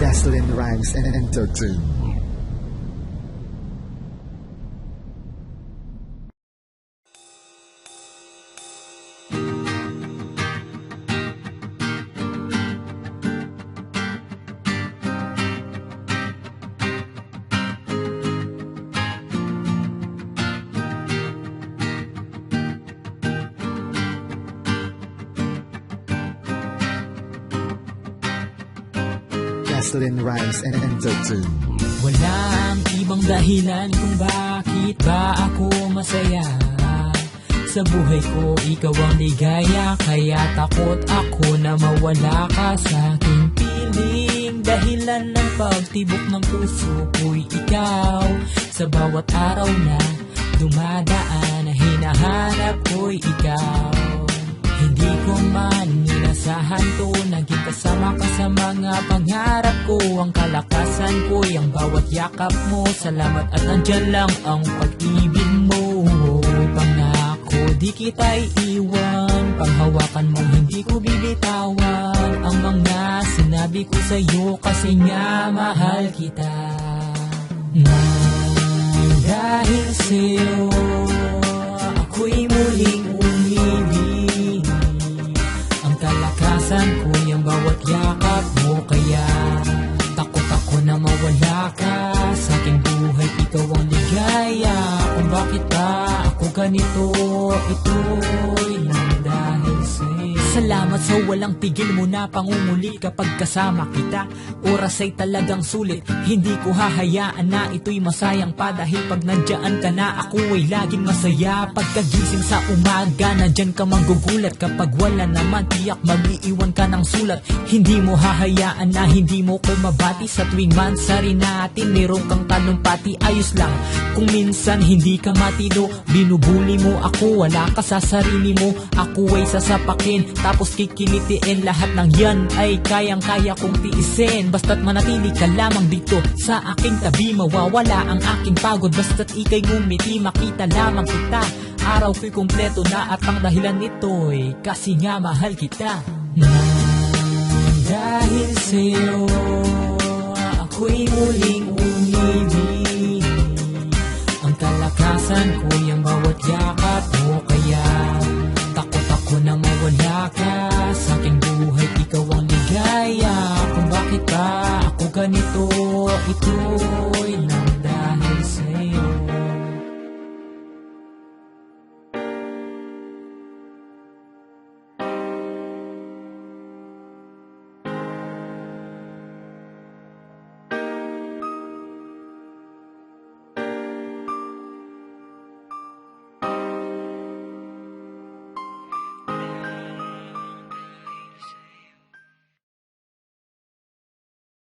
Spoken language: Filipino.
Gasoline Rhymes and Entertainment. Gasoline Rhymes and Entertainment. Walang ibang dahilan kung bakit ba ako masaya. Sa buhay ko, ikaw ang ligaya, kaya takot ako na mawala ka sa aking piling. Dahilan ng pagtibok ng puso ko'y ikaw. Sa bawat araw na dumadaan, na hinahanap ko'y ikaw. Hindi ko man inasahan to, naging kasama ka sa mga pangarap ko. Ang kalakasan ko'y ang bawat yakap mo. Salamat at nandyan lang ang pag-ibig mo. Pangako di kita iiwan, panghawakan mo hindi ko bibitawan. Ang mga sinabi ko sa'yo kasi nga mahal kita. Dahil sa'yo ako'y muling umibig. Ang kalakasan ko'y ang bawat yakap mo, kaya takot ako na mawala ka sa aking buhay. Ikaw ang ligaya, kung bakit ba ako ganito. Ito'y lang dahil sa'yo. Salamat sa walang pigil mo na pangunguli kapag kasama kita. Oras ay talagang sulit, hindi ko hahayaan na ito'y masayang pa. Dahil pag nandiyan ka na, ako ay laging masaya. Pagkagising sa umaga, nandyan ka manggugulat. Kapag wala naman, tiyak mag-iiwan ka ng sulat. Hindi mo hahayaan na hindi mo ko mabati. Sa tuwing mansari natin, meron kang talumpati. Ayos lang kung minsan hindi ka matino. Binubuli mo ako, wala ka sa sarili mo. Ako ay sasapakin, tapos kikilitiin. Lahat ng yan ay kayang-kaya kong tiisin. Basta't manatili ka lamang dito sa aking tabi, mawawala ang aking pagod. Basta't ika'y ngumiti, makita lamang kita. Araw ko'y kumpleto na at ang dahilan nito'y kasi nga mahal kita. Dahil sa'yo ako'y muling umibig. Ang kalakasan ko'y ang bawat yakap mo, kaya takot ako na mawala ka sa aking buhay. Ikaw ang ligaya, kung bakit ba ako ganito. Ito